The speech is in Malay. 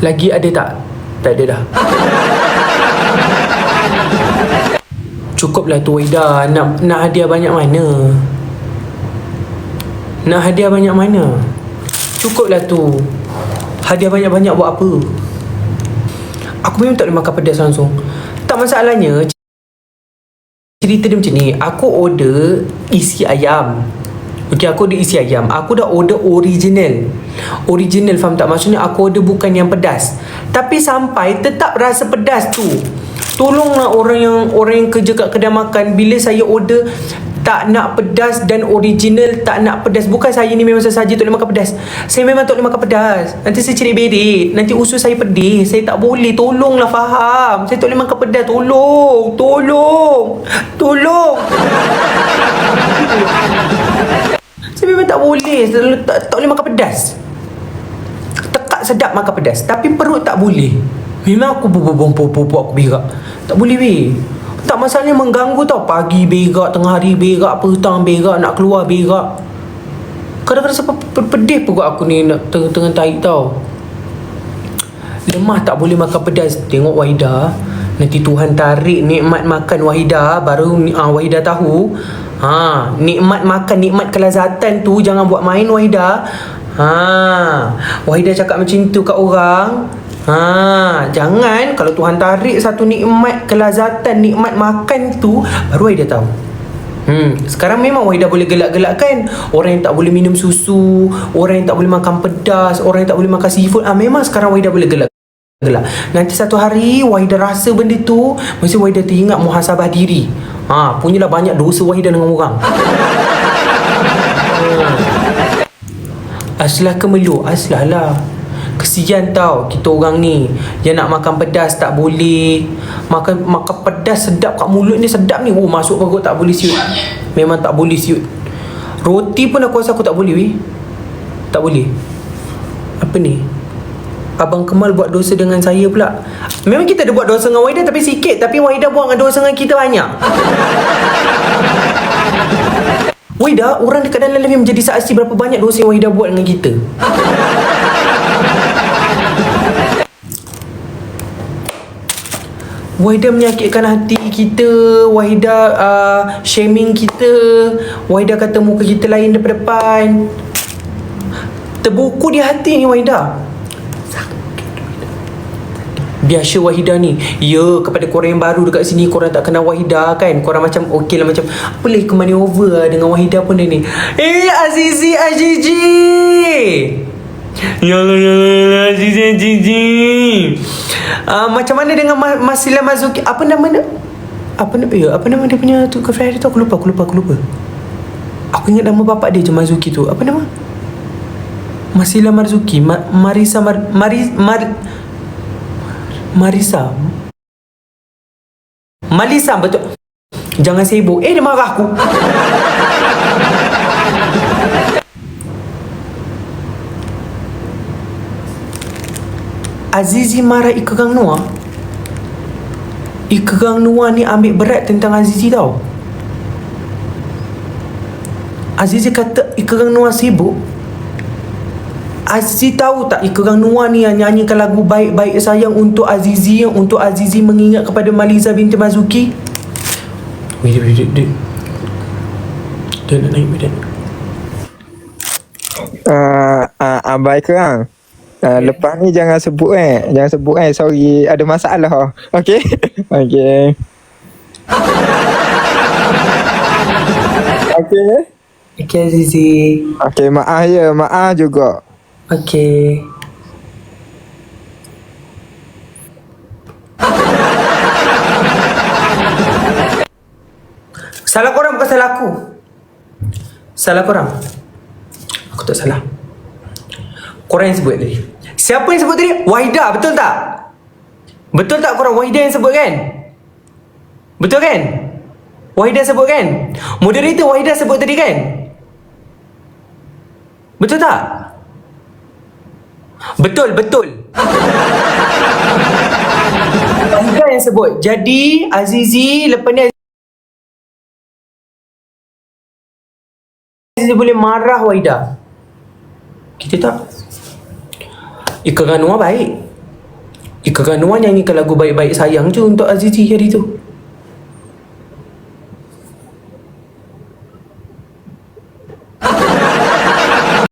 Lagi ada tak? Tak ada dah. Cukuplah tu Wahida. Nak hadiah banyak mana? Nak hadiah banyak mana? Cukuplah tu. Hadiah banyak-banyak buat apa? Aku memang tak boleh makan pedas langsung. Tak, masalahnya cerita dia macam ni. Aku order isi ayam. Okay, aku order isi ayam. Aku dah order original. Original, faham tak? Maksudnya aku order bukan yang pedas. Tapi sampai tetap rasa pedas tu. Tolonglah orang yang kerja kat kedai makan. Bila saya order tak nak pedas dan original tak nak pedas. Bukan saya ni memang saja tak boleh makan pedas. Saya memang tak boleh makan pedas. Nanti saya cerit berit. Nanti usus saya pedih. Saya tak boleh. Tolonglah faham. Saya tak boleh makan pedas. Tolong. Saya memang tak boleh. Tak boleh makan pedas. Tekak sedap makan pedas. Tapi perut tak boleh. Memang aku aku berak. Tak boleh weh. Tak, masalahnya mengganggu tau. Pagi berak, tengah hari berak, petang berak, nak keluar berak. Kadang-kadang sampai pedih perut aku ni nak tengah tahi tau. Lemah tak boleh makan pedas. Tengok Wahida. Nanti Tuhan tarik nikmat makan Wahida. Baru Wahida tahu. Nikmat makan, nikmat kelazatan tu jangan buat main Wahida. Wahida cakap macam tu kat orang. Jangan. Kalau Tuhan tarik satu nikmat kelazatan, nikmat makan tu, baru Wahida tahu. Sekarang memang Wahida boleh gelak-gelakkan orang yang tak boleh minum susu, orang yang tak boleh makan pedas, orang yang tak boleh makan seafood. Memang sekarang Wahida boleh gelak. Nanti satu hari Wahida rasa benda tu, mesti Wahida teringat muhasabah diri. Punyalah banyak dosa Wahida dengan orang. Aslah kemeluk. Aslah lah. Kesian tau kita orang ni yang nak makan pedas tak boleh. Makan pedas sedap kat mulut ni, sedap ni. Masuk perut tak boleh siut. Memang tak boleh siut. Roti pun aku rasa aku tak boleh weh. Tak boleh. Apa ni? Abang Kemal buat dosa dengan saya pula. Memang kita ada buat dosa dengan Wahida tapi sikit. Tapi Wahida buat dosa dengan kita banyak. Wahida, orang dekat dalam live menjadi saksi berapa banyak dosa yang Wahida buat dengan kita. Wahida menyakitkan hati kita. Wahida shaming kita. Wahida kata muka kita lain depan-depan. Terbuku di hati ni Wahida. Biasa Wahida ni. Ya, kepada korang yang baru dekat sini, korang tak kenal Wahida kan. Korang macam okey lah, macam boleh ke money over lah dengan Wahida pun dia ni. Azizi. Yalah Azizi. Macam mana dengan Masila Marzuki? Apa nama dia? Apa nama dia punya tu girlfriend dia tu? Aku lupa. Aku ingat nama bapak dia je, Marzuki tu. Apa nama? Masila Marzuki. Malisa, betul. Jangan sibuk. Dia marah aku. Azizi marah Ika Gang Noah. Ika Gang Noah ni ambil berat tentang Azizi tau. Azizi kata Ika Gang Noah sibuk. Azizi tahu tak Ika Gang Noah ni yang nyanyikan lagu Baik-Baik Sayang untuk Azizi, untuk Azizi mengingat kepada Maliza binti Marzuki. Dia nak naik badan. Abai kerang. Lepas ni jangan sebut sorry, ada masalah. Okay. Okay. Okay Azizi. Okay, maaf juga. Okay. Salah korang bukan salah aku. Salah korang. Aku tak salah. Korang yang sebut tadi. Siapa yang sebut tadi? Wahida, betul tak? Betul tak korang? Wahida yang sebut kan? Betul kan? Wahida sebut kan? Moderator Wahida sebut tadi kan? Betul tak? Betul. Wahida yang sebut. Jadi Azizi, lepas ni Azizi boleh marah Wahida. Kita tak. Ika Gang Noah baik. Ika Nuan nyanyikan lagu Baik-Baik Sayang je untuk Azizi hari tu.